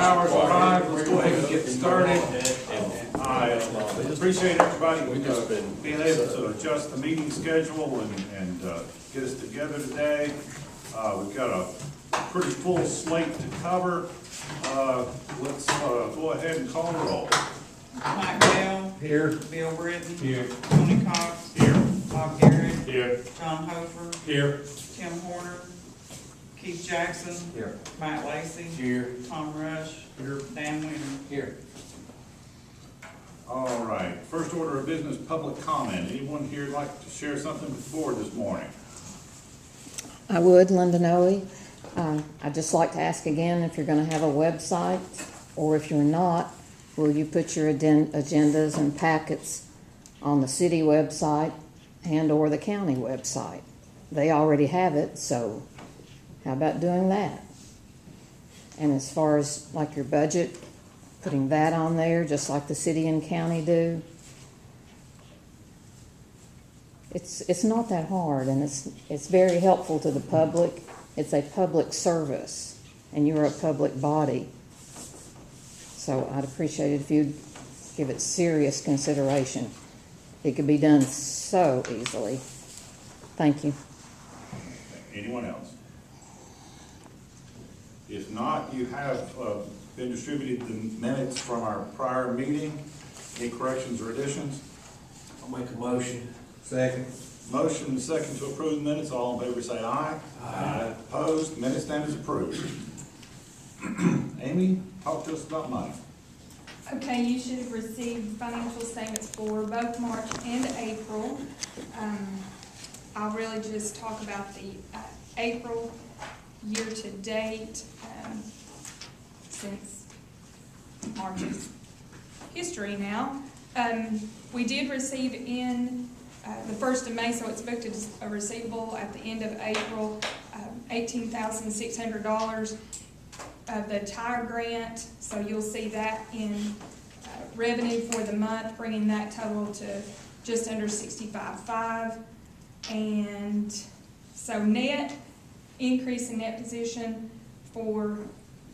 hours arrived. Let's go ahead and get started. I appreciate everybody being able to adjust the meeting schedule and get us together today. We've got a pretty full slate to cover. Let's go ahead and call the roll. Mike Bell. Here. Bill Brittain. Here. Tony Cox. Here. Bob Garrett. Here. John Hofer. Here. Tim Horner. Keith Jackson. Here. Matt Lacy. Here. Tom Rush. Here. Dan Winter. Here. All right, first order of business, public comment. Anyone here like to share something with the board this morning? I would, Linda Noe. I'd just like to ask again if you're going to have a website, or if you're not, will you put your agendas and packets on the city website and or the county website? They already have it, so how about doing that? And as far as like your budget, putting that on there just like the city and county do. It's not that hard, and it's very helpful to the public. It's a public service, and you're a public body. So I'd appreciate it if you'd give it serious consideration. It could be done so easily. Thank you. Anyone else? If not, you have been distributed the minutes from our prior meeting. Any corrections or additions? I'll make a motion. Second. Motion and second to approve the minutes. All in favor say aye. Aye. Opposed? Minute stand is approved. Amy, talk to us about money. Okay, you should have received financial statements for both March and April. I'll really just talk about the April year-to-date, since March's history now. We did receive in the 1st of May, so it's booked as a receivable at the end of April, $18,600 of the tire grant. So you'll see that in revenue for the month, bringing that total to just under $65,500. And so net increase in net position for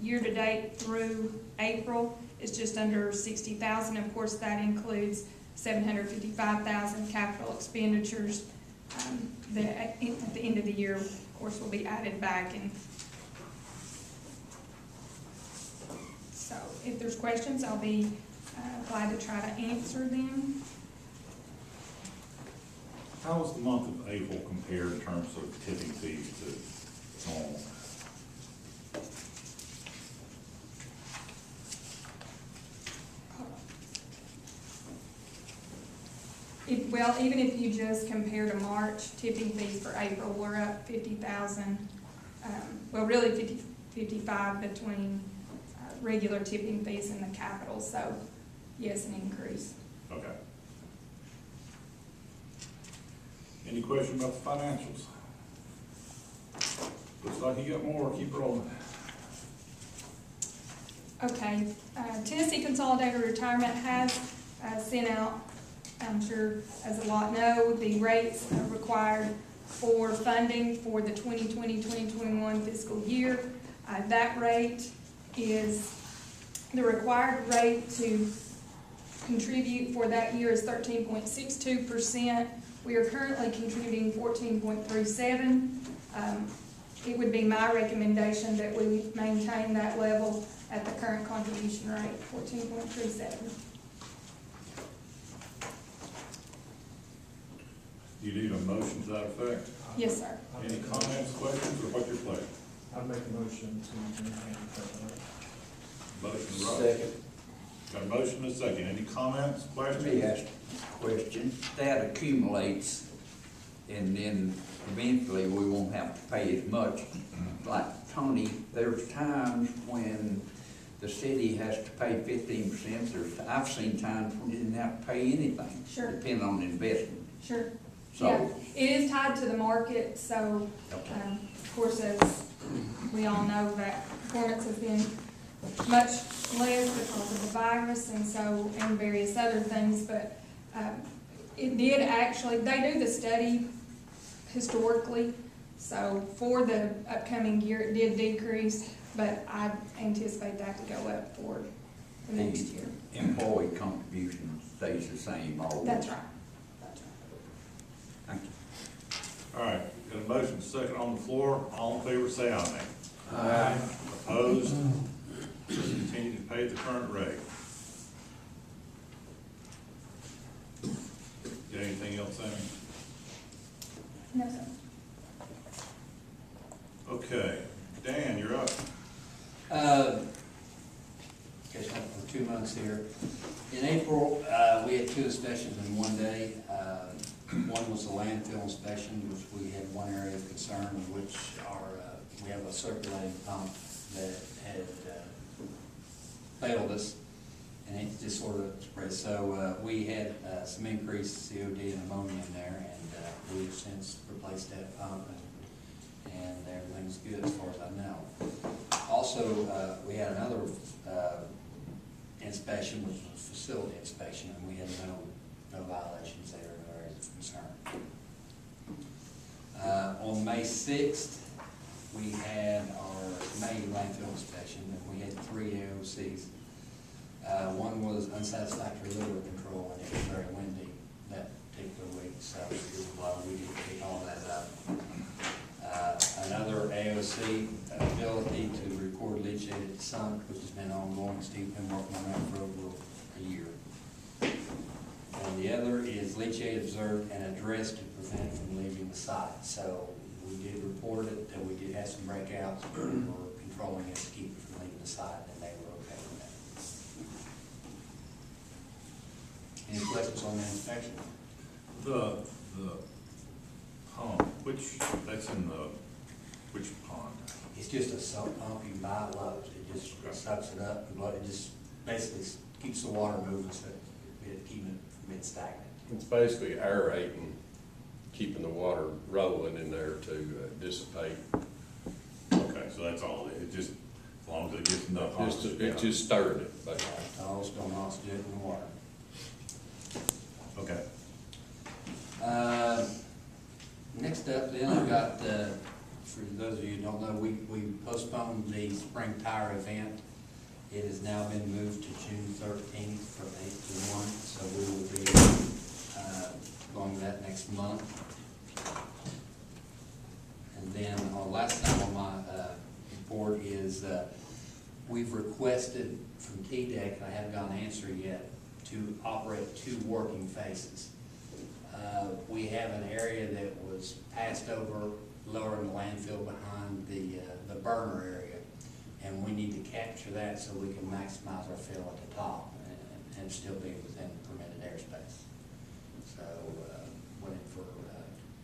year-to-date through April is just under $60,000. Of course, that includes $755,000 capital expenditures that at the end of the year, of course, will be added back. And so if there's questions, I'll be glad to try to answer them. How was the month of April compared in terms of tipping fees to normal? Well, even if you just compare to March, tipping fees for April were up 50,000. Well, really 55 between regular tipping fees and the capital. So, yes, an increase. Okay. Any question about the financials? Looks like you got more. Keep rolling. Okay. Tennessee Consolidated Retirement has sent out, I'm sure as a lot know, the rates required for funding for the 2020-2021 fiscal year. That rate is, the required rate to contribute for that year is 13.62%. We are currently contributing 14.37. It would be my recommendation that we maintain that level at the current contribution rate, 14.37. You need a motion to that effect? Yes, sir. Any comments, questions, or what's your pleasure? I'll make a motion to maintain the Motion, Rob. Second. Got a motion and a second. Any comments, questions? Let me ask a question. That accumulates, and then eventually we won't have to pay as much. Like Tony, there's times when the city has to pay 15%. I've seen times when you didn't have to pay anything. Sure. Depending on the investment. Sure. So, Yeah, it is tied to the market, so, okay. of course, as we all know, that performance has been much less because of the virus and so, and various other things, but it did actually, they do the study historically, so for the upcoming year, it did decrease, but I anticipate that to go up for the next year. Employee contribution stays the same always. That's right. That's right. Thank you. All right, got a motion second on the floor. All in favor, say aye. Aye. Opposed? Continue to pay the current rate. Got anything else, Amy? No, sir. Okay, Dan, you're up. Catch up for 2 months here. In April, we had 2 inspections in one day. One was a landfill inspection, which we had one area of concern, which we have a circulating pump that had failed us, and it just sort of spread. So we had some increased COD and ammonia in there, and we've since replaced that pump, and everything's good as far as I know. Also, we had another inspection, which was a facility inspection, and we had no violations there, no areas of concern. On May 6th, we had our May landfill inspection, and we had 3 AOCs. One was unsatisfactory litter control, and it was very windy that particular week, so we did pick all that up. Another AOC, ability to record leachate at the sump, which has been ongoing. Steve's been working on that for over a year. And the other is leachate observed and addressed to prevent it from leaving the site. So we did report it, that we did have some breakouts, but we were controlling it to keep it from leaving the site, and they were okay with that. Any questions on the inspection? The pump, that's in which pond? It's just a sump pump, you can buy it low, it just sucks it up, and it just basically keeps the water moving, so it keeps it from being stagnant. It's basically aerating, keeping the water rolling in there to dissipate. Okay, so that's all, it just, as long as it gets enough oxygen. It's just stirring it, basically. It's all still oxygen in the water. Okay. Next up then, I've got, for those of you who don't know, we postponed the spring tire event. It has now been moved to June 13th from 8 to 1, so we will be going to that next month. And then last time on my report is we've requested from TDEC, I haven't got an answer yet, to operate 2 working phases. We have an area that was passed over lower in the landfill behind the burner area, and we need to capture that so we can maximize our fill at the top and still be within permitted airspace. So, waiting for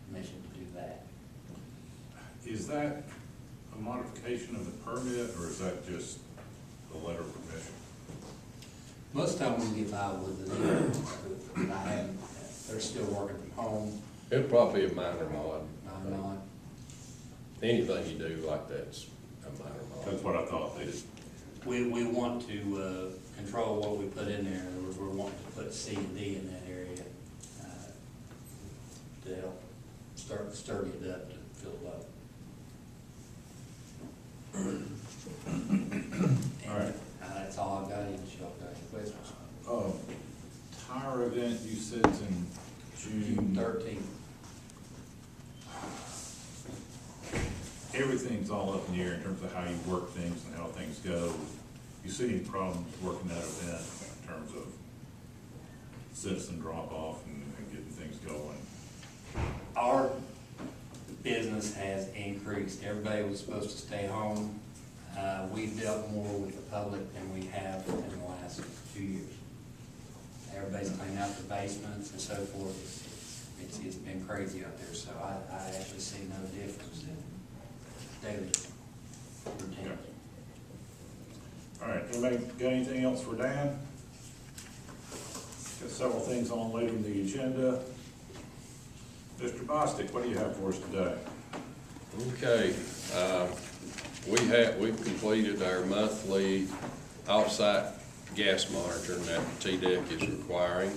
permission to do that. Is that a modification of the permit, or is that just the letter of permission? Most of the time we get by with it, but I haven't, they're still working from home. It'll probably be a minor mod. I'm not. Anything you do like that's a minor mod. That's what I thought, they just, We want to control what we put in there. In other words, we're wanting to put C and D in that area to help sturdy it up to fill it up. all right. That's all I've got. Any questions? Tire event, you said is in June 13th. Everything's all up in the air in terms of how you work things and how things go. You see any problems working that event in terms of citizen drop off and getting things going? Our business has increased. Everybody was supposed to stay home. We've dealt more with the public than we have in the last 2 years. Everybody's cleaning out the basements and so forth. It's been crazy out there, so I actually see no difference in daily routine. All right, anybody got anything else for Dan? Got several things on later in the agenda. Mr. Bostic, what do you have for us today? Okay, we've completed our monthly off-site gas monitoring that TDEC is requiring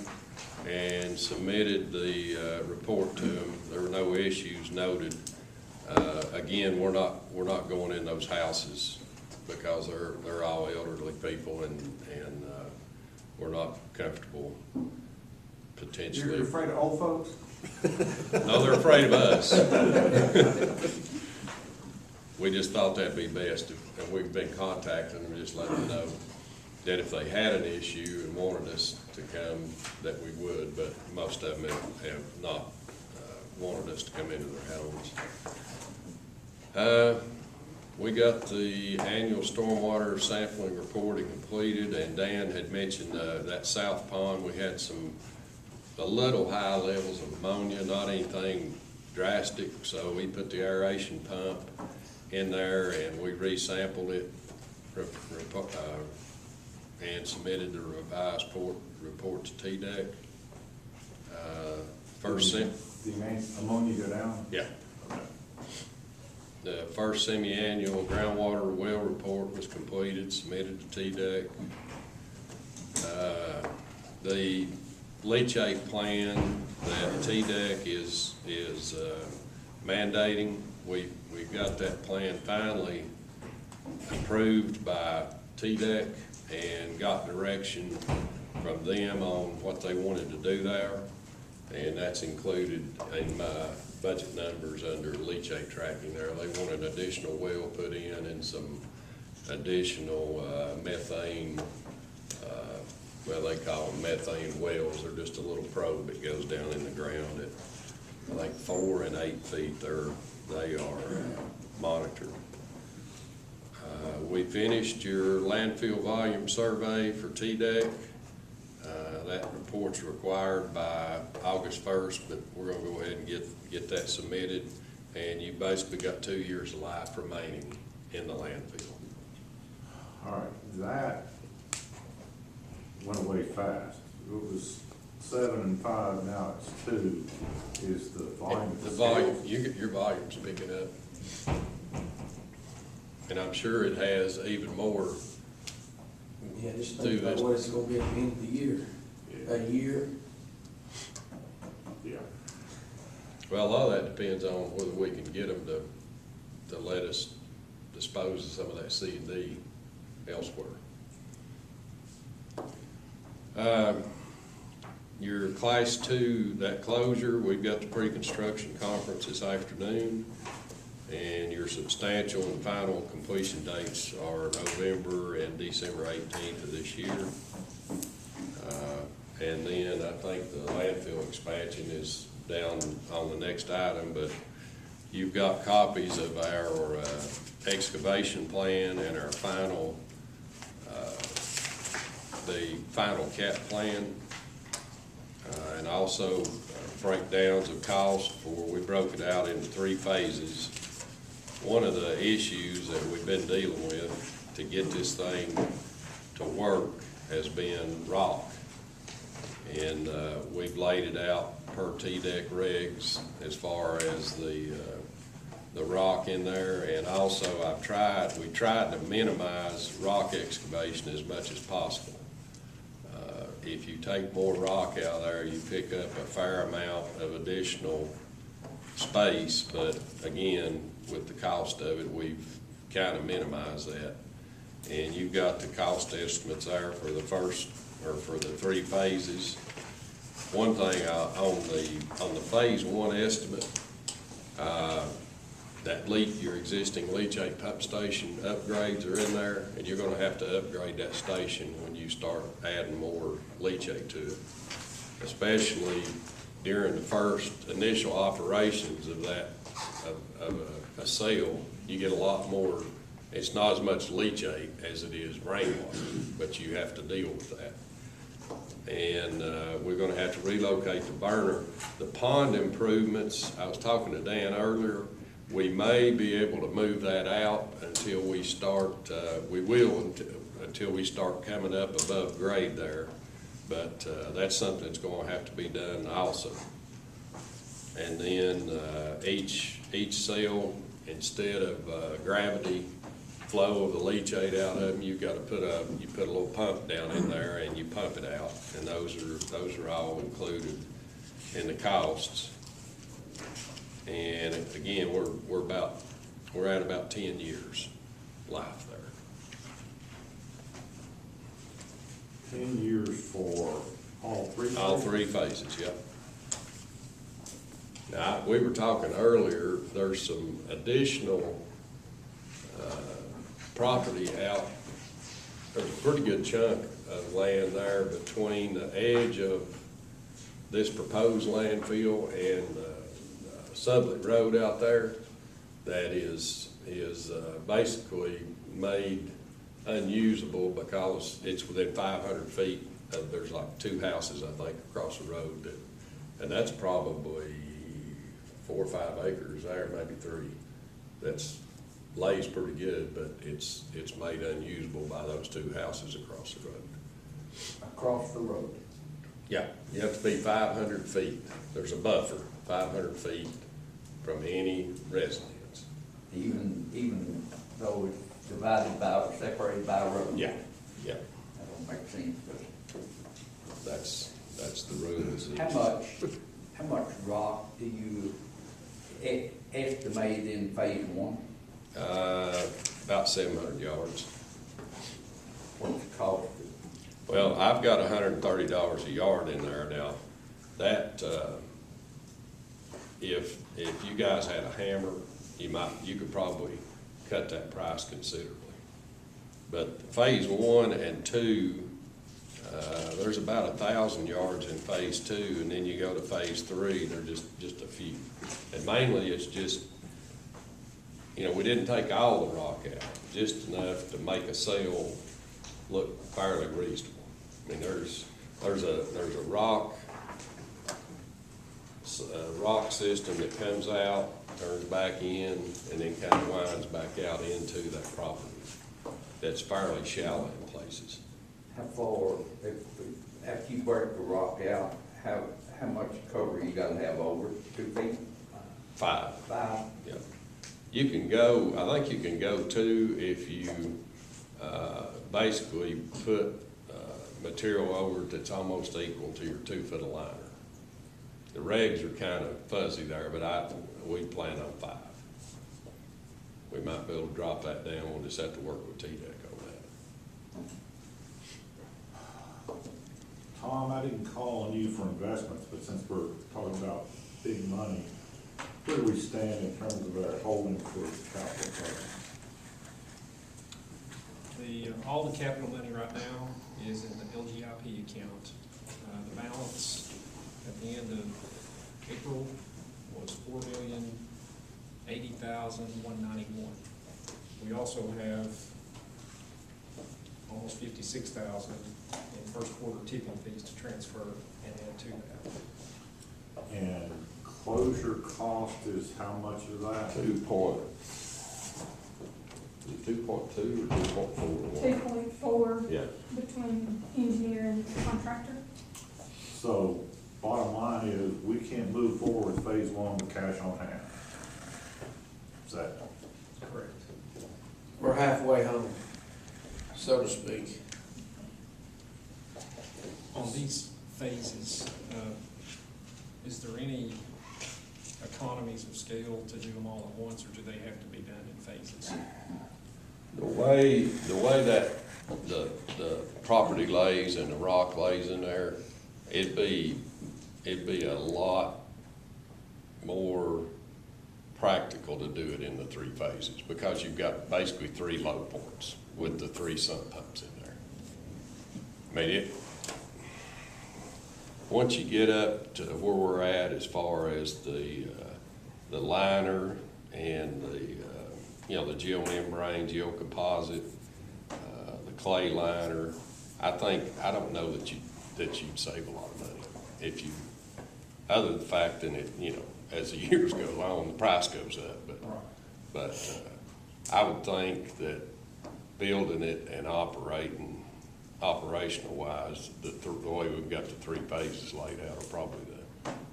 and submitted the report to them. There were no issues noted. Again, we're not going in those houses because they're all elderly people and we're not comfortable potentially. You're afraid of old folks? No, they're afraid of us. We just thought that'd be best, and we've been contacting them, just letting them know that if they had an issue and wanted us to come, that we would, but most of them have not wanted us to come into their homes. We got the annual stormwater sampling reporting completed, and Dan had mentioned that South Pond, we had a little high levels of ammonia, not anything drastic, so we put the aeration pump in there and we resampled it and submitted the revised report to TDEC. The ammonia go down? Yeah. Okay. The first semi-annual groundwater well report was completed, submitted to TDEC. The leachate plan that TDEC is mandating, we've got that plan finally approved by TDEC and got direction from them on what they wanted to do there. And that's included in my budget numbers under leachate tracking there. They want an additional well put in and some additional methane, well, they call them methane wells. They're just a little probe that goes down in the ground at, I think, 4 and 8 feet. They are monitored. We finished your landfill volume survey for TDEC. That report's required by August 1st, but we're gonna go ahead and get that submitted. And you basically got 2 years of life remaining in the landfill. All right, that went away fast. It was 7 and 5, now it's 2. Is the volume? The volume, your volume's picking up. And I'm sure it has even more. Yeah, just Do think about this. what it's gonna be at the end of the year. Yeah. A year. Yeah. Well, a lot of that depends on whether we can get them to let us dispose of some of that C and D elsewhere. Your Class 2, that closure, we've got the pre-construction conference this afternoon, and your substantial and final completion dates are November and December 18th of this year. And then I think the landfill expansion is down on the next item, but you've got copies of our excavation plan and our final, the final cap plan, and also breakdowns of cost we broke it out into 3 phases. One of the issues that we've been dealing with to get this thing to work has been rock. And we've laid it out per TDEC regs as far as the rock in there. And also we tried to minimize rock excavation as much as possible. If you take more rock out there, you pick up a fair amount of additional space, but again, with the cost of it, we've kind of minimized that. And you've got the cost estimates there for the for the 3 phases. One thing on the phase 1 estimate, your existing leachate pump station upgrades are in there, and you're gonna have to upgrade that station when you start adding more leachate to it. Especially during the first initial operations of a cell, you get a lot more. It's not as much leachate as it is rainwater, but you have to deal with that. And we're gonna have to relocate the burner. The pond improvements, I was talking to Dan earlier, we may be able to move that out until we start, until we start coming up above grade there. But that's something that's gonna have to be done also. And then each cell, instead of gravity flow of the leachate out of them, you've got to put a little pump down in there and you pump it out, and those are all included in the costs. And again, we're at about 10 years life there. 10 years for all three? All three phases, yeah. Now, we were talking earlier, there's some additional, property out, there's a pretty good chunk of land there between the edge of this proposed landfill and, Sublette Road out there that is basically made unusable because it's within 500 feet of, there's like two houses, I think, across the road that, and that's probably 4 or 5 acres there, maybe 3. That's, lays pretty good, but it's made unusable by those two houses across the road. Across the road. Yeah, you have to be 500 feet. There's a buffer, 500 feet from any residence. Even though it's divided by, or separated by a road. Yeah, yeah, That don't make sense, but. that's the rules. How much rock do you estimate in phase one? About 700 yards. What's the cost? Well, I've got $130 a yard in there now. That, if you guys had a hammer, you could probably cut that price considerably. But phase 1 and 2, there's about 1,000 yards in phase 2, and then you go to phase 3, they're just a few. And mainly it's just, we didn't take all the rock out, just enough to make a sale look fairly reasonable. I mean, there's a rock system that comes out, turns back in, and then kind of winds back out into that property. That's fairly shallow in places. How far, after you break the rock out, how much cover you gotta have over 2 feet? 5. 5? Yeah. You can go, I think you can go 2 if you basically put material over it that's almost equal to your 2 foot of liner. The regs are kind of fuzzy there, but we plan on 5. We might be able to drop that down. We'll just have to work with TDEC on that. Tom, I didn't call on you for investments, but since we're talking about big money, where do we stand in terms of our holding for capital projects? All the capital money right now is in the LGIP account. The balance at the end of April was $4,080,191. We also have almost $56,000 in first quarter tipping fees to transfer and add to that. And closure cost is how much of that? 2.2 or 2.4? 2.4 Yeah. between engineer and contractor. So bottom line is, we can't move forward with phase 1 with cash on hand. Is that? Correct. We're halfway home, so to speak. On these phases, is there any economies of scale to do them all at once, or do they have to be done in phases? The way that the property lays and the rock lays in there, it'd be a lot more practical to do it in the 3 phases because you've got basically 3 low points with the 3 sump pumps in there. I mean, once you get up to where we're at as far as the liner and the geomembrane, geocomposite, the clay liner, I don't know that you'd save a lot of money if you, other than the fact that as the years go along, the price goes up. But I would think that building it and operational wise, the way we've got the 3 phases laid out are probably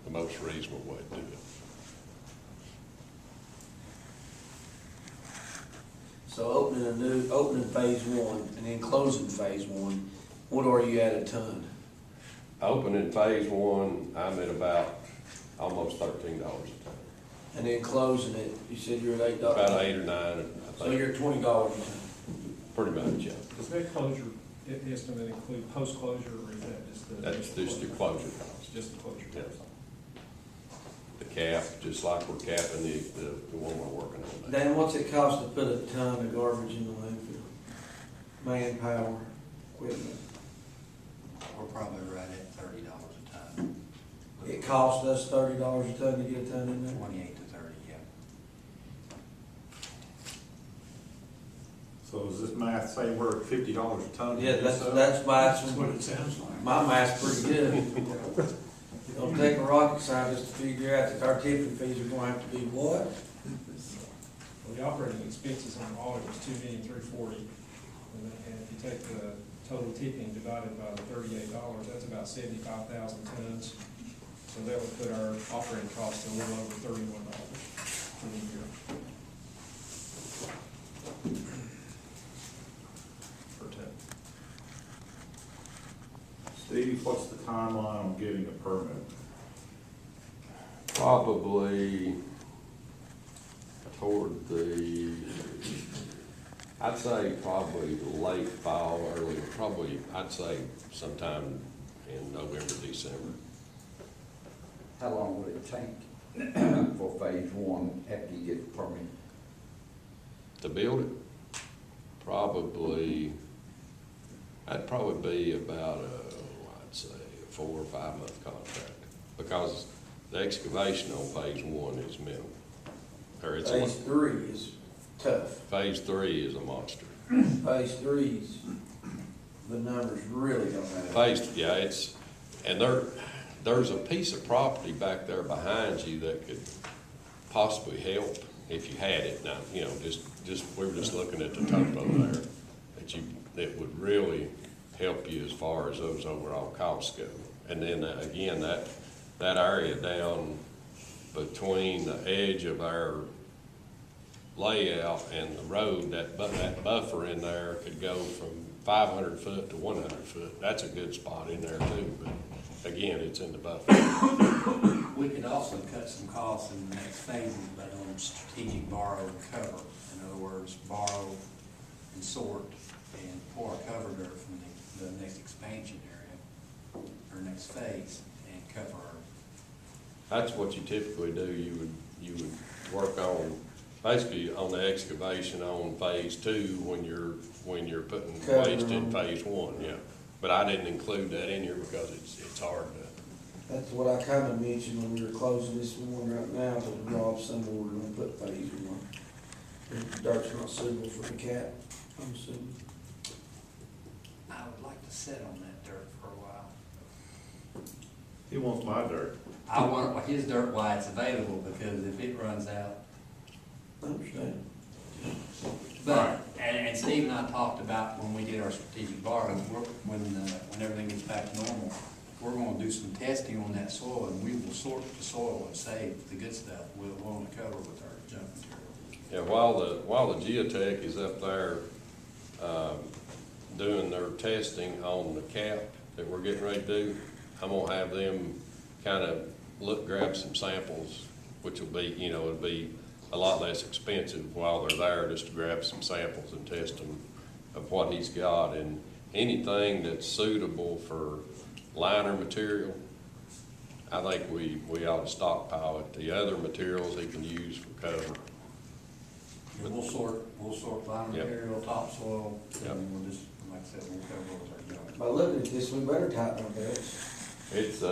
the most reasonable way to do it. So opening phase 1 and then closing phase 1, what are you at a ton? Opening phase 1, I'm at about almost $13 a ton. And then closing it, you said you're at $8? About 8 or 9, I So think. you're at $20 a ton. Pretty much, yeah. Does that closure estimate include post-closure, or is that just the? That's just the closure cost. Just the closure Yes. cost? The cap, just like we're capping the one we're working on now. Dan, what's it cost to put a ton of garbage in the landfill? Manpower, equipment. We're probably right at $30 a ton. It cost us $30 a ton to get a ton in there? 28 to 30, yeah. So does this math say we're at $50 a ton? Yeah, that's what it sounds like. my math's pretty good. Don't take a rocket scientist to figure out that our tipping fees are gonna have to be what? Well, the operating expenses on the audit was $2,340,000, and if you take the total tipping divided by the $38, that's about 75,000 tons. So that would put our operating cost a little over $31 for the year. Per ton. Steve, what's the timeline on getting a permit? Probably toward I'd say probably late fall, early, I'd say sometime in November, December. How long would it take for phase one after you get the permit? To build it, I'd probably be about I'd say a 4 or 5 month contract, because the excavation on phase one is minimal. Or it's Phase three is tough. Phase three is a monster. Phase three's, the numbers really don't matter. And there's a piece of property back there behind you that could possibly help if you had it. Now, we were just looking at the topo there, that would really help you as far as those overall costs go. And then again, that area down between the edge of our layout and the road, that buffer in there could go from 500 foot to 100 foot. That's a good spot in there too, but again, it's in the buffer. We could also cut some costs in the next phases, but on strategic borrow and cover. In other words, borrow and sort and pour a cover dirt from the next expansion area or next phase and cover our. That's what you typically do. You would work on, basically on the excavation on phase two when you're putting waste in phase one, yeah. But I didn't include that in here because it's hard to. That's what I kind of mentioned when we were closing this one right now, to Rob, somewhere we're gonna put phase one. The dirt's not suitable for the cat, I'm assuming. I would like to sit on that dirt for a while. He wants my dirt. I want his dirt while it's available, because if it runs out. I understand. But, and Steve and I talked about when we did our strategic borrow, when everything gets back to normal, we're gonna do some testing on that soil, and we will sort the soil and save the good stuff. We'll only cover with our junk material. Yeah, while the geotech is up there, doing their testing on the cap that we're getting ready to do, I'm gonna have them kind of grab some samples, which will be, it'll be a lot less expensive while they're there, just to grab some samples and test them of what he's got, and anything that's suitable for liner material, I think we ought to stockpile it. The other materials he can use for cover. And we'll sort liner Yep. material, topsoil, Yep. and we'll just, like I said, we'll cover with our junk. By looking at this, we better tighten our belts. It's,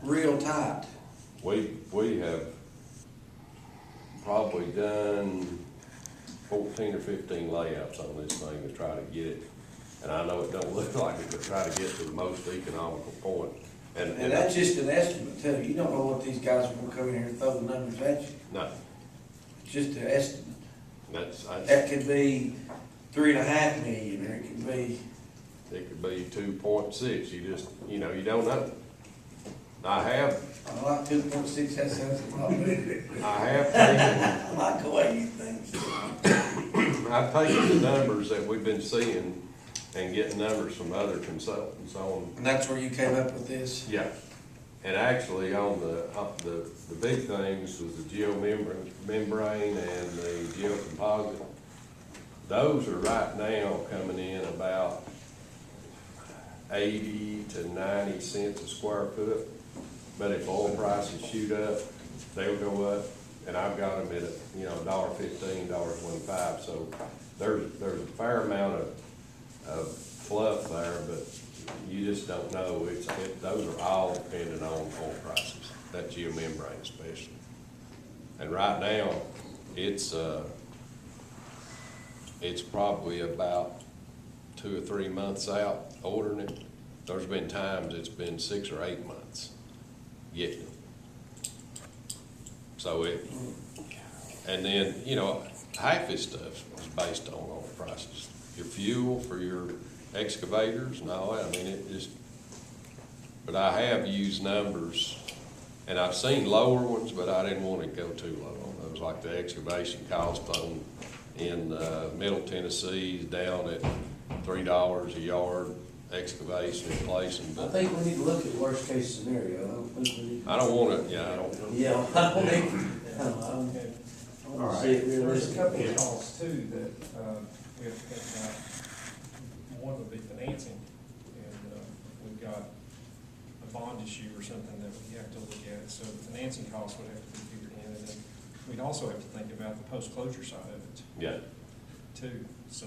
Real tight. we have probably done 14 or 15 layouts on this thing to try to get it. And I know it don't look like it, but try to get to the most economical point. And that's just an estimate too. You don't know what these guys are gonna come in here and throw the numbers at you. No, It's just an estimate. I That could be 3.5 million, or it could be, it could be 2.6, you don't know. I have 2.6, that sounds a lot better. I have taken, I like the way you think. I've taken the numbers that we've been seeing and getting numbers from other consultants on. And that's where you came up with this? Yeah, and actually on the big things was the geomembrane and the geocomposite. those are right now coming in about 80 to 90 cents a square foot. But if oil prices shoot up, they'll go up, and I've got them at, $1.15, $1.25, so there's a fair amount of fluff there, but you just don't know. Those are all dependent on oil prices, that geomembrane especially. And right now, it's probably about 2 or 3 months out ordering it. There's been times it's been 6 or 8 months getting it. So and then, half this stuff is based on oil prices. Your fuel for your excavators and all that, but I have used numbers, and I've seen lower ones, but I didn't want to go too low on those, like the excavation cost in Middle Tennessee is down at $3 a yard, excavation and placing. I think we need to look at worst case scenario. I don't want to, I don't. Yeah, I don't need, I All see it There's a realistic. couple of costs too that, we have to think about. One would be financing, and, we've got a bond issue or something that we have to look at, so the financing costs would have to be figured in, and then we'd also have to think about the post-closure side of it Yeah. too, so.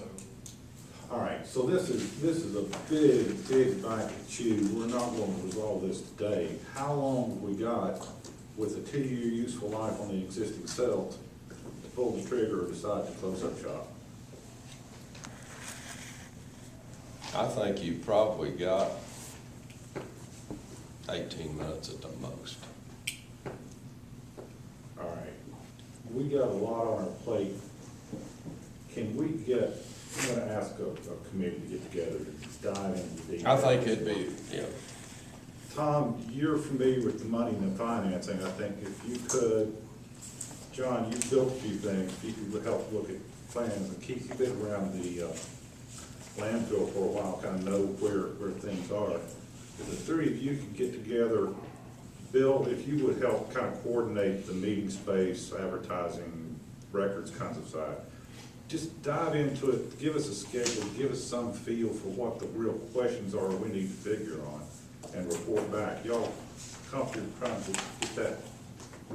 All right, so this is a big bite to chew. We're not going to resolve this today. How long have we got with a 2-year useful life on the existing setup to pull the trigger or decide to close up shop? I think you probably got 18 months at the most. All right, we got a lot on our plate. Can we get, I'm gonna ask a committee to get together to dive into the details. I think it'd be, Tom, you're familiar with the money and the financing. I think if you could, John, you built a few things, if you could help look at plans and keep a bit around the landfill for a while, kind of know where things are. If the three of you can get together, Bill, if you would help kind of coordinate the meeting space, advertising, records kinds of side, just dive into it, give us a schedule, give us some feel for what the real questions are we need to figure on, and report back. Y'all comfortable trying to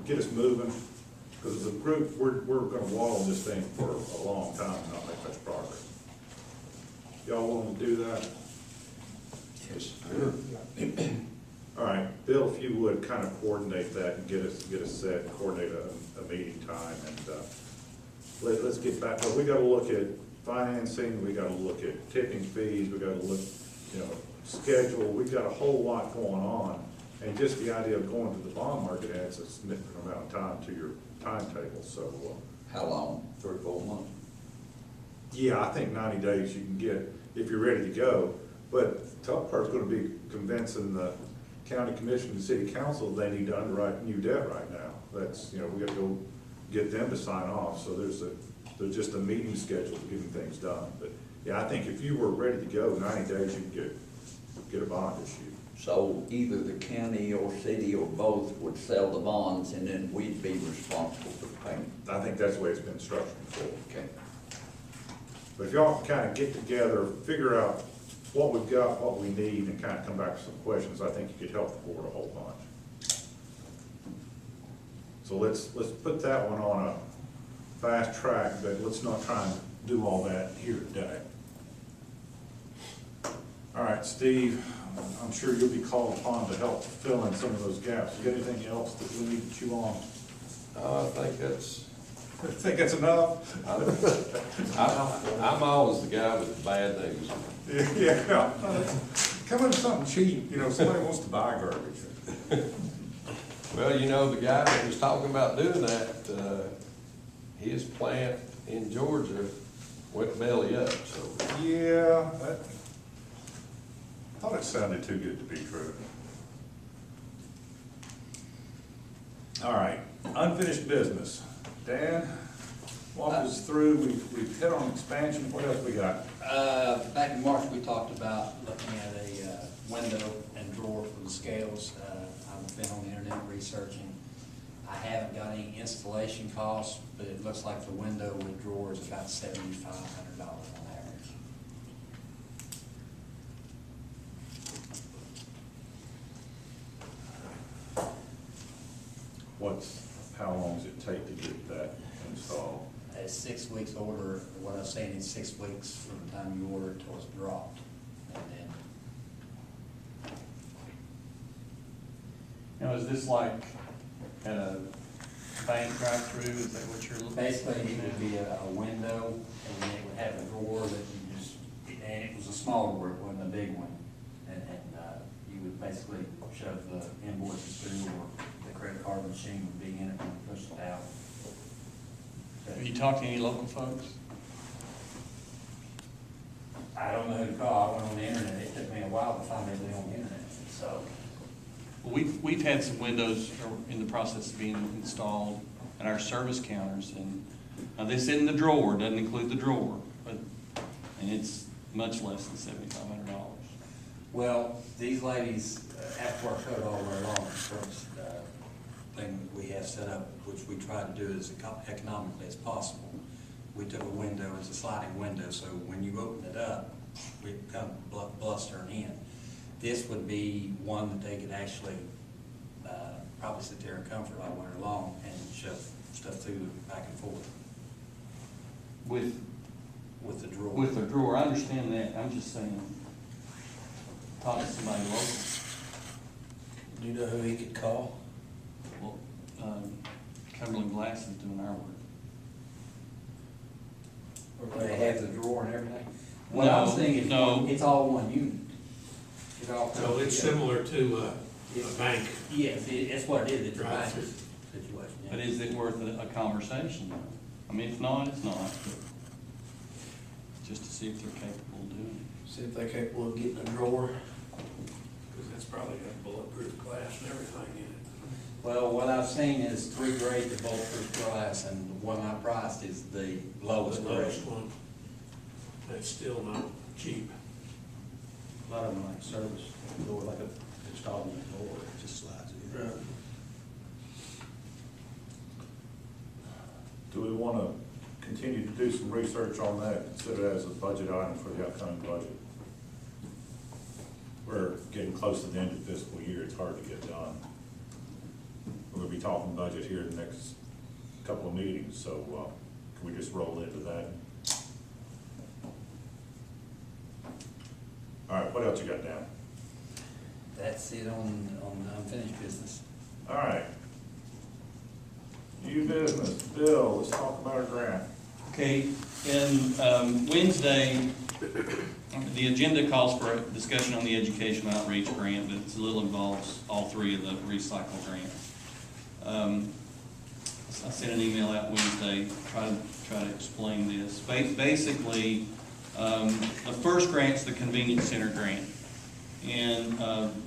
get us moving? Because as a group, we're gonna waddle this thing for a long time and not make much progress. Y'all willing to do that? Yes. All right, Bill, if you would kind of coordinate that and get us set, coordinate a meeting time, and let's get back. Well, we got to look at financing, we got to look at tipping fees, we got to look, schedule. We've got a whole lot going on, and just the idea of going to the bond market adds a significant amount of time to your timetable. So, How long? 3 or 4 months? yeah, I think 90 days you can get if you're ready to go. But the tough part's going to be convincing the county commission and city council they need to underwrite new debt right now. That's, we got to go get them to sign off. So there's just a meeting schedule to getting things done. But yeah, I think if you were ready to go, 90 days you can get a bond issued. So either the county or city or both would sell the bonds, and then we'd be responsible for the payment. I think that's the way it's been structured before. Okay. But if y'all can kind of get together, figure out what we've got, what we need, and kind of come back with some questions, I think you could help the board a whole bunch. So let's put that one on a fast track, but let's not try and do all that here today. All right, Steve, I'm sure you'll be called upon to help fill in some of those gaps. You got anything else that we need to chew on? I think that's, I think that's enough. I'm always the guy with the bad news. Yeah. Come in something cheap, somebody wants to buy garbage. Well, the guy that was talking about doing that, his plant in Georgia went belly up, so. Yeah, I thought it sounded too good to be true. All right, unfinished business. Dan, walk us through, we've hit on expansion, what else we got? Back in March, we talked about looking at a window and drawer for the scales. I've been on the internet researching. I I haven't got any installation costs, but it looks like the window with drawer is about $7,500 on average. How long does it take to get that installed? A 6 weeks order, what I'm saying is 6 weeks from the time you order it till it's dropped. And then, Now, is this like at a bank drive-through, is that what you're looking at? basically, it would be a window, and then it would have a drawer that you just, and it was a smaller drawer, it wasn't a big one. And you would basically shove the invoices through, or the credit card machine would be in it when you push it out. Have you talked to any local folks? I don't know who to call, I went on the internet, it took me a while to find everything on the internet, so. Well, we've had some windows in the process of being installed at our service counters, and this isn't the drawer, doesn't include the drawer, and it's much less than $7,500. Well, these ladies have to work code all the way along, the first thing that we have set up, which we try to do as economically as possible. We took a window, it's a sliding window, so when you open it up, we come blustering in. This would be one that they could actually probably sit there in comfort all winter long and shove stuff through back and forth With with the drawer. With the drawer, I understand that, I'm just saying, talk to somebody local. Do you know who he could call? Well, Cumberland Glass is doing our work. They have the drawer and everything. What I'm saying is, No. it's all one unit. It all So it's comes together. similar to a bank. Yes, it's what it is, it's a bank Drive-through. situation. yeah. But is it worth a conversation though? I mean, if not, it's not, but just to see if they're capable of doing See if they're capable of getting a drawer. Because that's probably got bulletproof glass and everything in it. Well, what I've seen is 3 grades of bulletproof glass, and the one I priced is the lowest The grade. lowest one, that's still not cheap. A lot of them like service door, like a installment door, it just slides in. Right. Do we want to continue to do some research on that, consider it as a budget item for the upcoming budget? We're getting close to the end of the fiscal year, it's hard to get done. We're gonna be talking budget here in the next couple of meetings, so, can we just roll into that? All right, what else you got down? That's it on unfinished business. All right. New business, Bill, let's talk about our grant. it. Okay, and Wednesday, the agenda calls for a discussion on the education outreach grant, but it's a little involves all 3 of the recycle grants. I sent an email out Wednesday, try to explain this. Basically, the first grant's the convenience center grant. And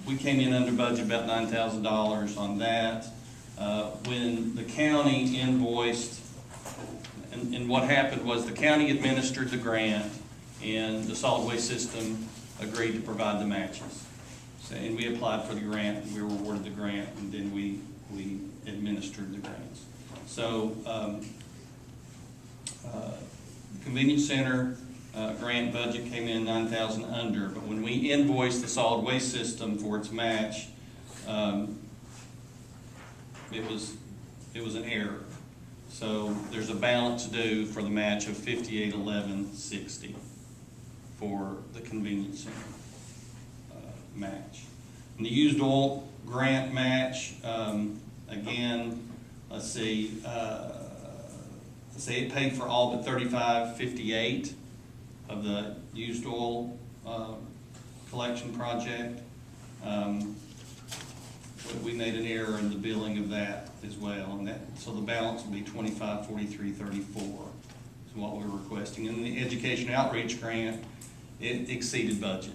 we came in under budget about $9,000 on that. When the county invoiced, and what happened was the county administered the grant and the solid waste system agreed to provide the matches. So, and we applied for the grant, and we were awarded the grant, and then we administered the grants. So, convenience center grant budget came in $9,000 under, but when we invoiced the solid waste system for its match, it was an error. So there's a balance due for the match of $58,1160 for the convenience center match. And the used oil grant match, again, let's see, it paid for all but $35.58 of the used oil collection project. We made an error in the billing of that as well, and so the balance will be $25.43.34 is what we're requesting. And the education outreach grant, it exceeded budget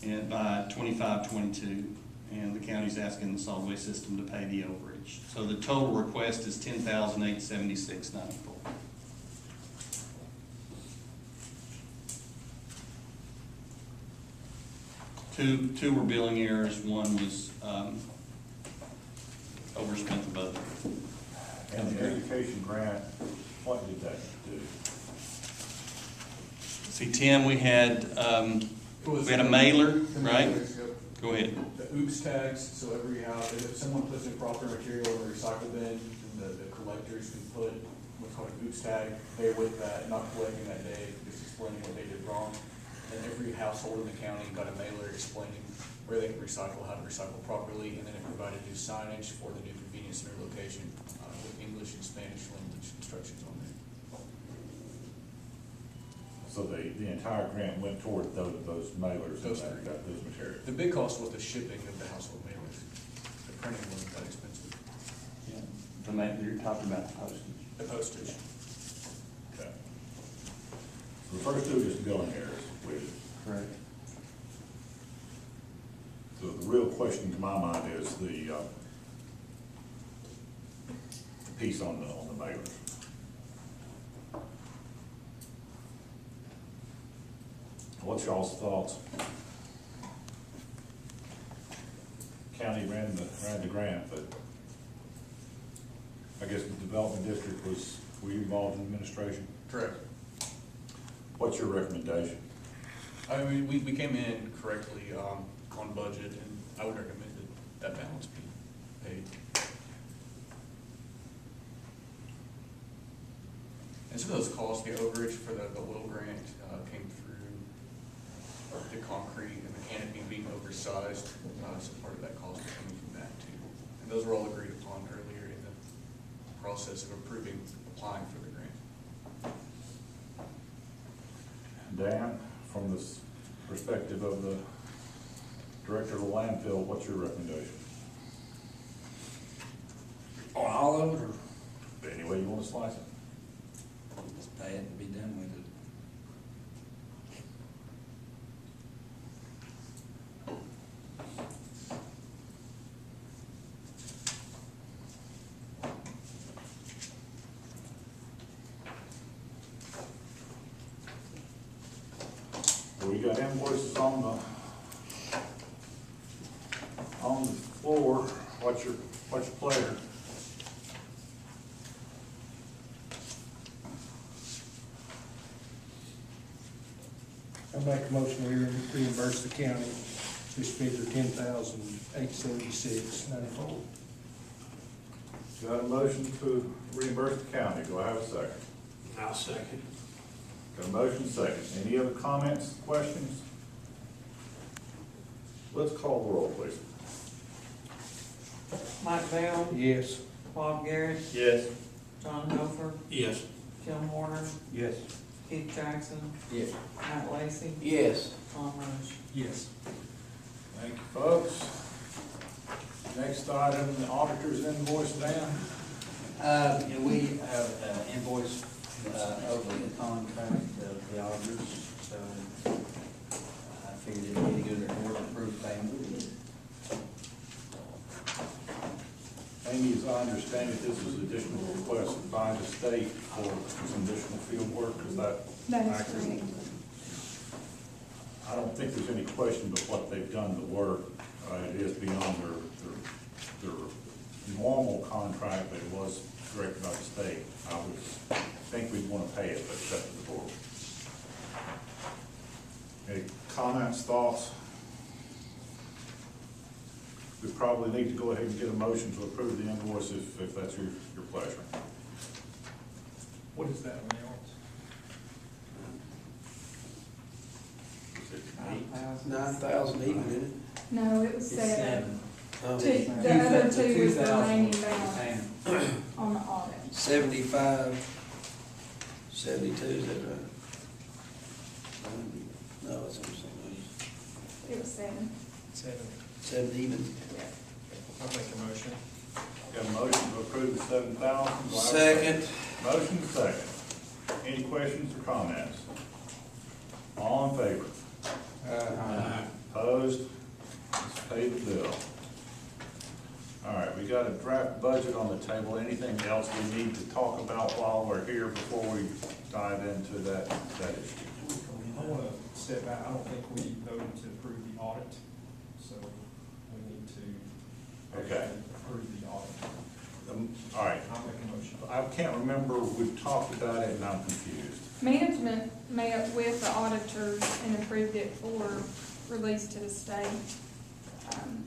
and by $25.22, and the county's asking the solid waste system to pay the overage. So the total request is $10,876.94. Two were billing errors. One was overspent the budget. And the education grant, what did that do? See, Tim, we had a mailer, right? Go ahead. The oops tags, so every house, if someone puts improper material in the recycle bin, the collectors can put what's called an oops tag there with that, not collecting that day, just explaining what they did wrong. And every household in the county got a mailer explaining where they can recycle, how to recycle properly, and then it provided new signage for the new convenience center location, with English and Spanish language instructions on there. So the entire grant went toward those mailers and Those three. those materials? The big cost was the shipping of the household mailers. The printing wasn't that expensive. Yeah. You're talking about the postage. The postage. Okay. So the first two are just going here, which, Correct. so the real question to my mind is the piece on the mailers. What's y'all's thoughts? County ran the grant, but I guess the development district were you involved in administration? Correct. What's your recommendation? I mean, we came in correctly, on budget, and I would recommend that balance be paid. And some of those costs, the overage for the oil grant, came through the concrete and the canopy being oversized, so part of that cost is coming from that too. And those were all agreed upon earlier in the process of approving, applying for the grant. Dan, from this perspective of the director of the landfill, what's your recommendation? On all of it, or Any way you want to slice it? just pay it and be done with it? We got invoices on the floor. What's your pleasure? I make a motion, we reimburse the county this figure, $10,876.94. Got a motion to reimburse the county. Do I have a second? I'll second. Got a motion second. Any other comments, questions? Let's call the roll, please. Mike Bell, Yes. Bob Garrett, Yes. John Hofer, Yes. Tim Horner, Yes. Keith Jackson, Yes. Matt Lacy, Yes. Tom Rush. Yes. Thank you, folks. Next item, the auditor's invoice, Dan. Yeah, we have invoice over the contract of the auditors, so I figured it needed to go to the board and approve payment. Amy, as I understand it, this is additional request by the state for some additional field work. Is that That is accurate? correct. I don't think there's any question but what they've done the work. It is beyond their normal contract, but it was directed by the state. I would think we'd want to pay it, but it's up to the board. Any comments, thoughts? We probably need to go ahead and get a motion to approve the invoice if that's your pleasure. What is that amount? Is it $9,000 even, isn't it? No, it was It's seven. Oh, The other two was the remaining balance Payment. on the audit. 75, 72, is that right? No, it's on something. It was seven. 7 even. I'll make a motion. Got a motion to approve the 7,000. Do I have a Second. Motion second. Any questions or comments? All in favor? Opposed? Let's pay the bill. All right, we got a draft budget on the table. Anything else we need to talk about while we're here before we dive into that issue? I want to step back, I don't think we voted to approve the audit, so we need to Okay. approve the audit. All right, I'll make a motion. I can't remember, we've talked about it and I'm confused. Management met with the auditors and approved it for release to the state.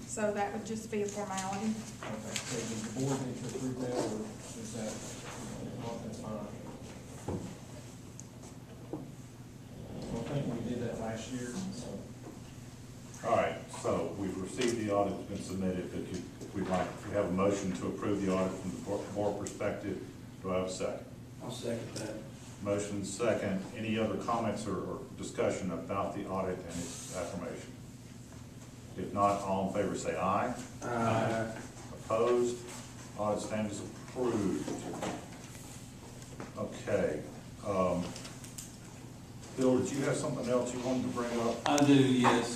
So that would just be a formality. Okay, so does the board need to approve that, or is that, that's fine? So I think we did that last year, so. All right, so we've received the audit, it's been submitted, but we'd like, we have a motion to approve the audit from the board perspective. Do I have a second? I'll second that. Motion second. Any other comments or discussion about the audit and its affirmation? If not, all in favor say aye. Aye. Opposed? Audit stands approved. Okay. Bill, did you have something else you wanted to bring up? I do, yes.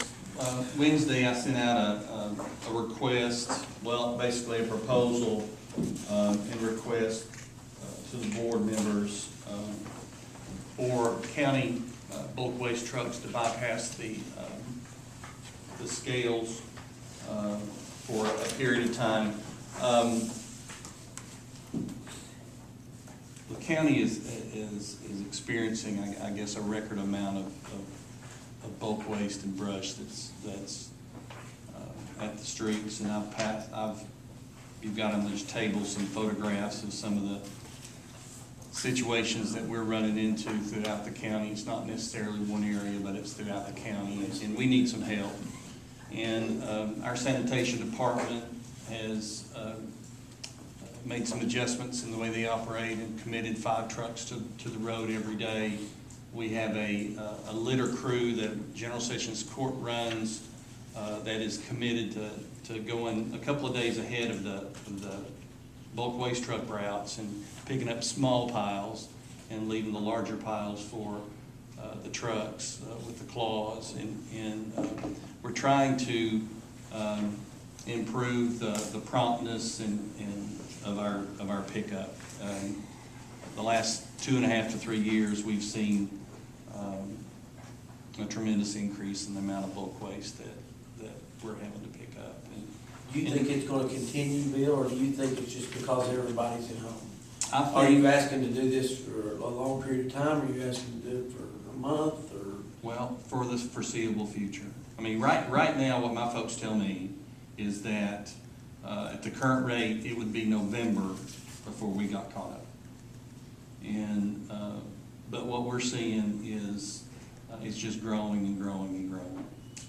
Wednesday, I sent out a request, well, basically a proposal and request to the board members for county bulk waste trucks to bypass the scales for a period of time. The county is experiencing, I guess, a record amount of bulk waste and brush that's at the streets, and you've got on those tables some photographs of some of the situations that we're running into throughout the county. It's not necessarily one area, but it's throughout the county, and we need some help. And our sanitation department has made some adjustments in the way they operate and committed 5 trucks to the road every day. We have a litter crew that General Sessions Court runs that is committed to going a couple of days ahead of the bulk waste truck routes and picking up small piles and leaving the larger piles for the trucks with the claws. And we're trying to improve the promptness of our pickup. The last 2.5 to 3 years, we've seen a tremendous increase in the amount of bulk waste that we're having to pick up. Do you think it's gonna continue, Bill, or do you think it's just because everybody's at home? I think, Are you asking to do this for a long period of time, or are you asking to do it for a month, or? well, for the foreseeable future. I mean, right now, what my folks tell me is that at the current rate, it would be November before we got caught up. And but what we're seeing is it's just growing and growing and growing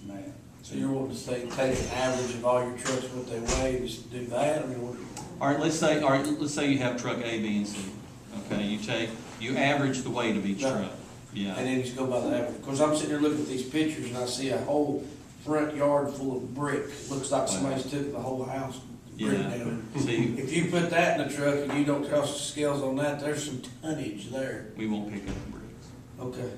now. So you're wanting to say, take an average of all your trucks, what they weigh, just do that? I mean, what? All right, let's say you have truck A, B, and C. Okay, you average the weight of each Right. truck. Yeah. And then you just go by the average. Because I'm sitting here looking at these pictures and I see a whole front yard full of brick. Looks like somebody's took the whole house, brick Yeah. down. See, If you put that in the truck and you don't cross the scales on that, there's some tonnage there. we won't pick up the bricks, Okay.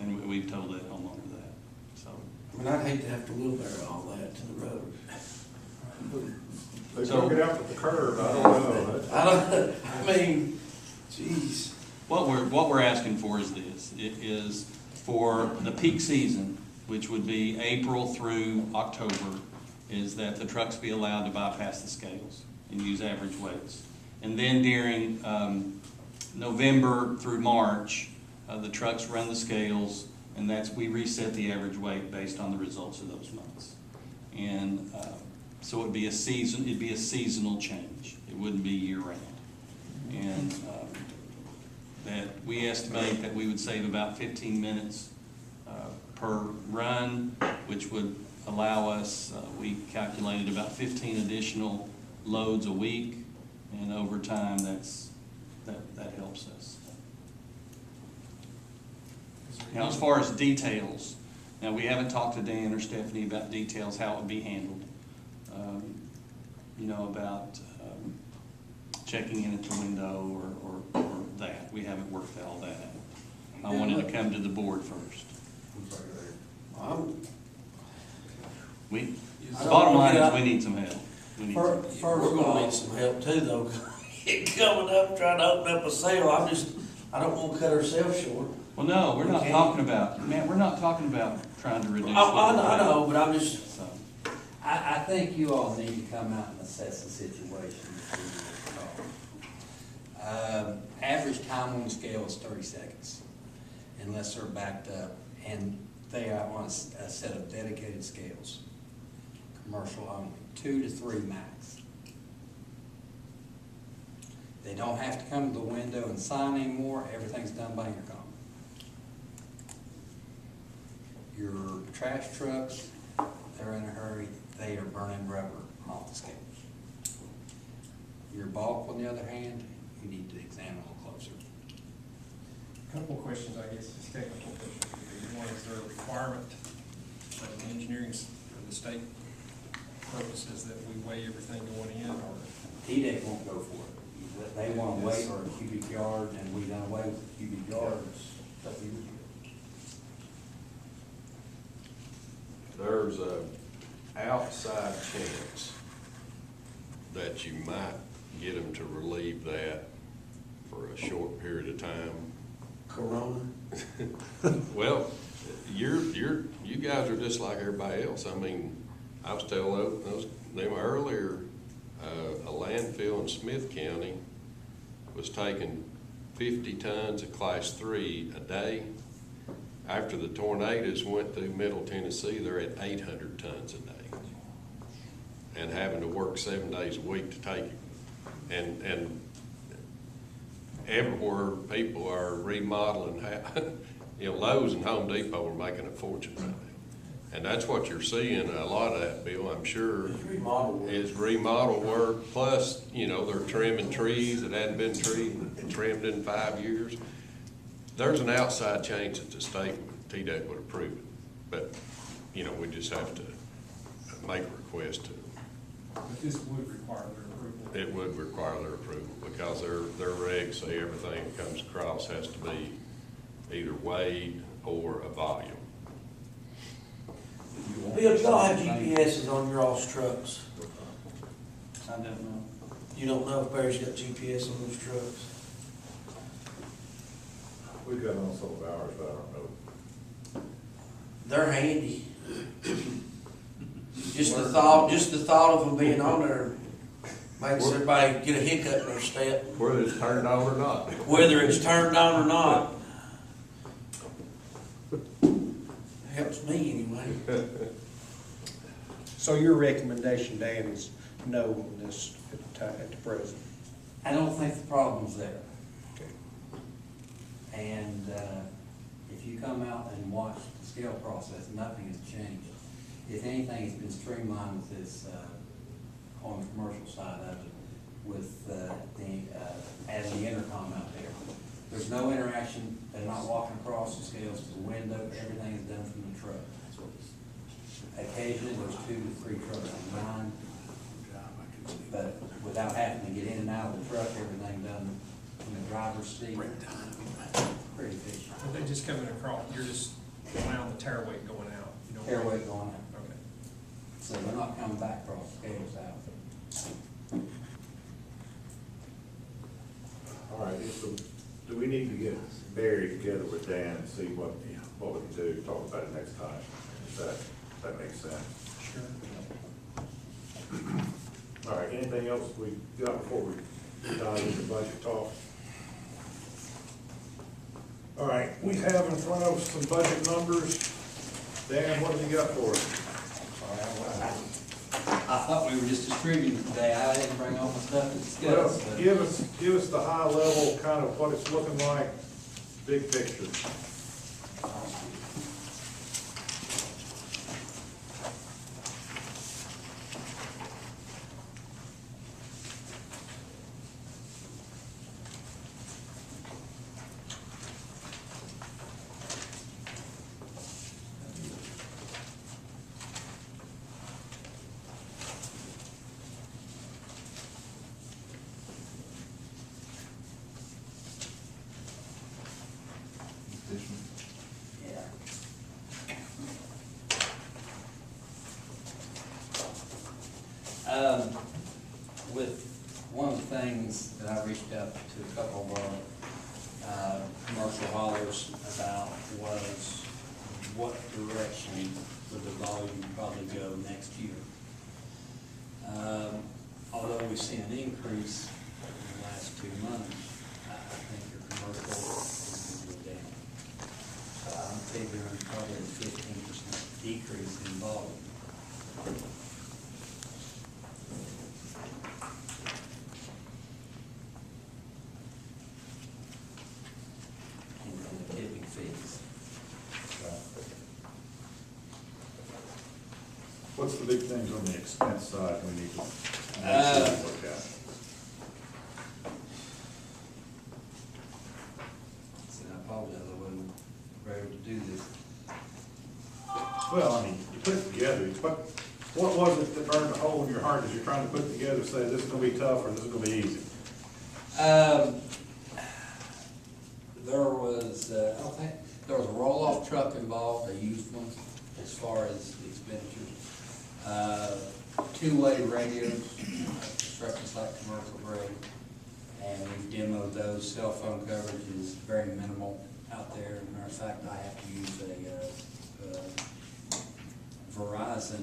and we've told that homeowner that. So. I mean, I'd hate to have to wheelbarrow all that to the road. They So- took it out with the curb, I don't know. I don't, I mean, geez. What we're asking for is this. It is for the peak season, which would be April through October, is that the trucks be allowed to bypass the scales and use average weights. And then during November through March, the trucks run the scales, and we reset the average weight based on the results of those months. And so it'd be a seasonal change. It wouldn't be year-round. And that we estimate that we would save about 15 minutes per run, which would allow us, we calculated about 15 additional loads a week, and over time that helps us. Now, as far as details, now we haven't talked to Dan or Stephanie about details, how it would be handled. About checking in at the window or that. We haven't worked all that out. I wanted to come to the board first. Bottom line is we need some help. First, we're gonna need some help too, though. Coming up, trying to open up a sale, I don't wanna cut ourselves short. Well, no, we're not Okay. talking about, man, we're not talking about trying to reduce. I know, but I'm just, So, I think you all need to come out and assess the situation before you call. Average time on the scale is 30 seconds, unless they're backed up, and they are on a set of dedicated scales, commercial only, 2 to 3 max. They don't have to come to the window and sign anymore, everything's done by intercom. Your trash trucks, they're in a hurry, they are burning rubber off the scales. Your bulk, on the other hand, you need to examine a little closer. Couple of questions, I guess, just technical questions. One, is there a requirement of the engineering, for the state purposes, that we weigh everything going in, or? TDEC won't go for it. They want to weigh for a cubic yard, and we done away with the cubic yards a couple years ago. There's a outside chance that you might get them to relieve that for a short period of time. Corona. Well, you guys are just like everybody else. I mean, I was telling them earlier, a landfill in Smith County was taking 50 tons of class 3 a day. After the tornadoes went through Middle Tennessee, they're at 800 tons a day, and having to work 7 days a week to take it. And everywhere people are remodeling, Lowe's and Home Depot are making a fortune right now. And that's what you're seeing, a lot of that, Bill, I'm sure, is remodel work, plus, they're trimming trees that hadn't been trimmed in 5 years. There's an outside chance that the state, TDEC would approve it, but, we just have to make a request to them. But this would require their approval. It would require their approval, because their regs say everything that comes across has to be either weighed or a volume. Bill, do y'all have GPSs on your all's trucks? I don't know. You don't know if Barry's got GPS on those trucks? We've got on some of ours, but I don't know. They're handy. Just the thought of them being on there makes everybody get a hiccup in their step, Whether it's turned on or not. whether it's turned on or not. Helps me anyway. So your recommendation, Dan, is no on this at the present? I don't think the problem's there. Okay. And if you come out and watch the scale process, nothing has changed. If anything, it's been streamlined with this, on the commercial side of it, with adding the intercom out there. There's no interaction, they're not walking across the scales to the window, everything is done from the truck. Occasionally, there's 2 to 3 trucks combined, but without having to get in and out of the truck, everything done from the driver's seat. Pretty efficient. Are they just coming across, you're just allowing the tare weight going out? You don't- Air weight going out. Okay. So they're not coming back across the scales out. All right, so do we need to get Barry together with Dan and see what we can do, talk about it next time? That makes sense? Sure. All right, anything else we got before we dive into budget talk? All right, we have in front of us some budget numbers. Dan, what have you got for us? I thought we were just distributing today, I didn't bring all my stuff to Well, discuss. but- give us the high level, kind of what it's looking like, big picture. Yeah. With one of the things that I reached out to a couple of our commercial haulers about was what direction would the volume probably go next year. Although we've seen an increase in the last 2 months, commercial is gonna go down. So I'm figuring probably a 15% decrease in volume. In the tipping fees. What's the big things on the expense side we need to make sure we look at? And I apologize, I wasn't ready to do this. Well, I mean, you put it together, what was it that burned a hole in your heart as you're trying to put it together, say this is gonna be tough or this is gonna be easy? There was a roll-off truck involved, a used one, as far as the expenditures. Two-way radios, construction site commercial grade, and we demoed those. Cell phone coverage is very minimal out there. As a matter of fact, I have to use a Verizon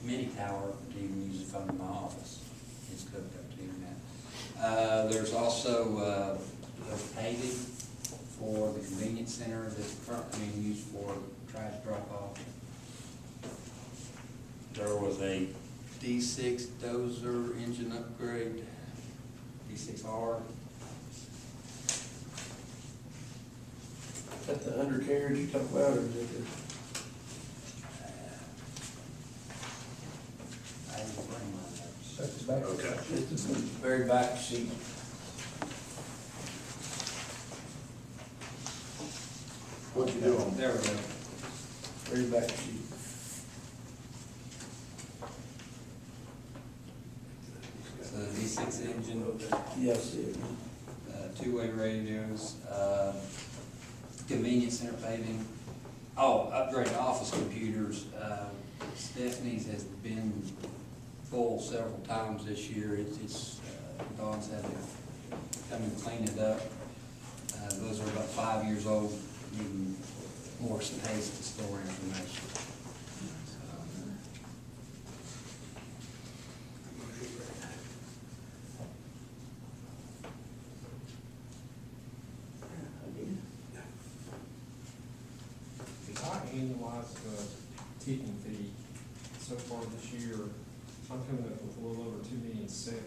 mini tower to even use the phone in my office. It's hooked up to the internet. There's also paving for the convenience center that's currently being used for trash drop-off. There was a D6 dozer engine upgrade, D6R. Is that the undercarriage you talk about, or is it the? I didn't bring my notes. That's the back. Okay. It's the very back seat. What'd you do on There we go. Very back seat. So the D6 engine, Yes, it. two-way radios, convenience center paving. Oh, upgrade office computers. Stephanie's has been full several times this year. Dawn's had to come and clean it up. Those are about 5 years old, needing more space to store information. If I annualize the tipping fee so far this year, I'm coming up with a little over 2,700,000.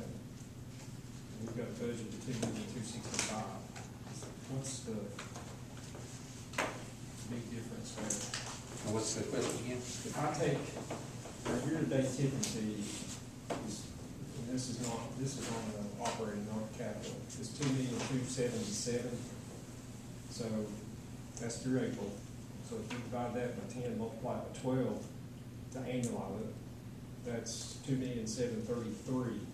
We've got a budget of 2,265,000. What's the big difference there? What's the question again? If I take our year-to-date tipping fee, and this is on the operating, not capital, it's 2,277,000. So that's through April. So if you divide that by 10, multiply it by 12 to annualize it, that's 2,733,000.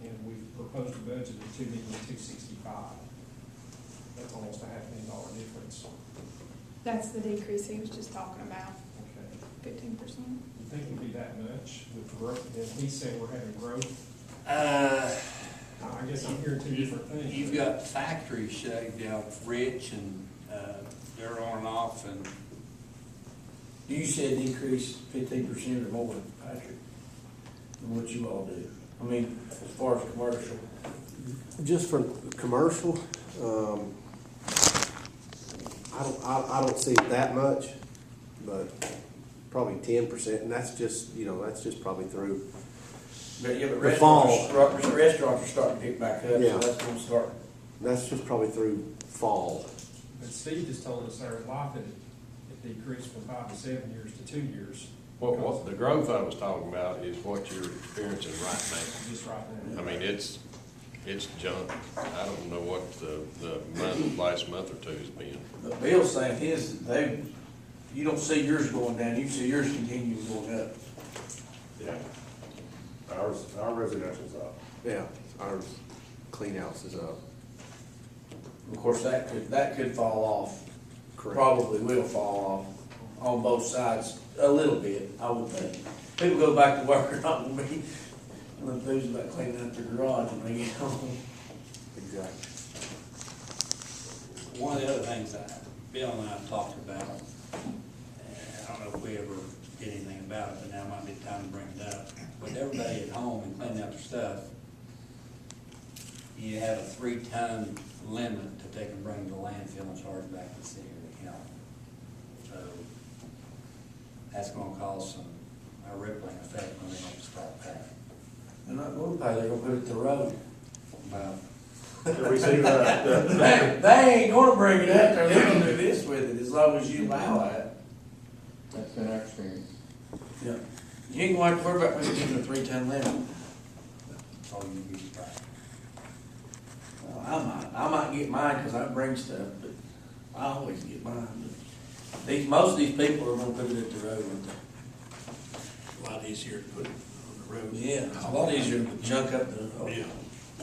And we've proposed a budget of 2,265,000. That's almost a $500,000 difference. That's the decrease he was just talking about, Okay. 15%. You think it'd be that much with growth? Then he said we're having growth. I guess I'm hearing two different things. You've got factories shutting down, Rich, and they're on and off, and You said increase 15% or more, Patrick, than what you all do. I mean, as far as commercial. Just for commercial, I don't see it that much, but probably 10%, and that's just, that's just probably through. But yeah, but The fall. restaurants are starting to pick back up, Yeah. so that's gonna start. That's just probably through fall. But Steve just told us our life it decreased from 5 to 7 years to 2 years. What the growth I was talking about is what you're experiencing right Just right now. now. I mean, it's junk. I don't know what the last month or two has been. But Bill's saying you don't see yours going down, you see yours continuing going up. Yeah. Our residential's up. Yeah, our clean house is up. Of course, that could fall off. Correct. Probably will fall off on both sides a little bit, I would think. People go back to work, not gonna be enthused about cleaning up their garage when they get home. Exactly. one of the other things that Bill and I have talked about, and I don't know if we ever did anything about it, but now might be the time to bring it up. With everybody at home and cleaning up their stuff, you have a 3-ton limit that they can bring to the landfill and charge back to the city or the county. So that's gonna cause a rippling effect when they don't start paying. They're not gonna pay, they're gonna put it to the road. Well, Have we seen that? They ain't gonna bring it up there, they're gonna do this with it, as long as you allow that. That's been our experience. Yeah. You ain't gonna have to worry about me giving a 3-ton limit. that's all you need to buy. Well, I might get mine, cause I bring stuff, but I always get mine. These, most of these people are gonna put it at the road, aren't they? A lot easier to put it on the road. Yeah, it's a lot easier to chunk up the. Yeah.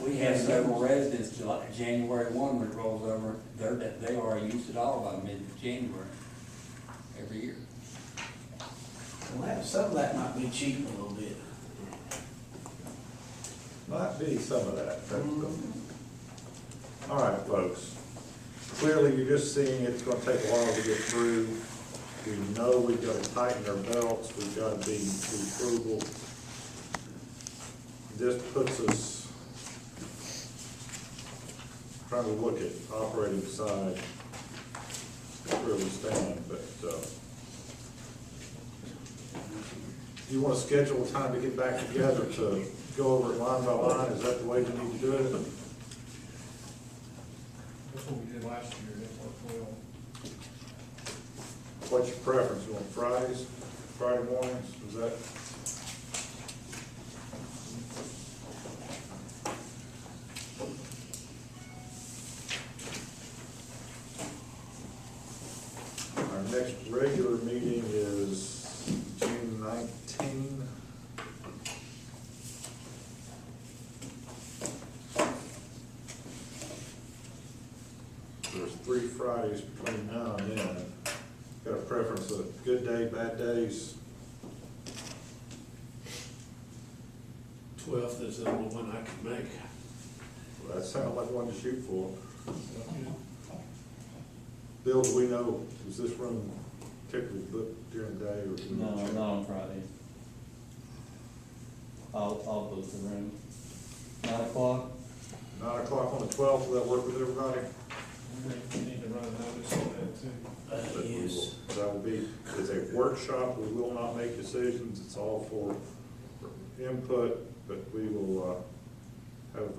We have several residents, like January 1, when it rolls over, they already used it all by mid-January, every year. Well, some of that might be cheap a little bit. Might be some of that. All right, folks. Clearly, you're just seeing it's gonna take a while to get through. We know we've gotta tighten our belts, we've gotta be frugal. This puts us trying to look at operating side, where we stand, but, you wanna schedule a time to get back together to go over it line by line? Is that the way we need to do it? That's what we did last year, that worked well. What's your preference? You want Fridays, Friday mornings? Is that? Our next regular meeting is June 19. There's 3 Fridays between now and then. Got a preference of good day, bad days? 12th is the only one I can make. Well, that sounds like one to shoot for. Bill, do we know, is this room typically booked during the day or? do we No, check? not on Friday. I'll book the room. 9 o'clock? 9 o'clock on the 12th, will that work with everybody? We need to run a notice on that too. That we Yes. will- That will be, it's a workshop, we will not make decisions, it's all for input, but we will, have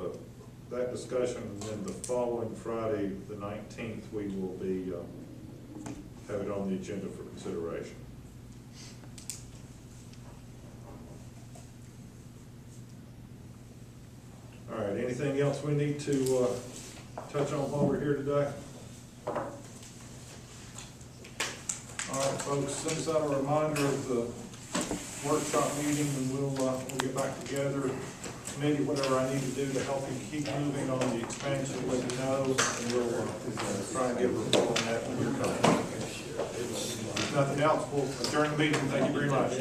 that discussion, and then the following Friday, the 19th, we will be, have it on the agenda for consideration. All right, anything else we need to, touch on while we're here today? All right, folks, send us out a reminder of the workshop meeting, and we'll get back together. Committee, whatever I need to do to help you keep moving on the expansion, let me know, and we'll try and get a report on that when you're coming. If nothing else, we'll adjourn the meeting. Thank you very much.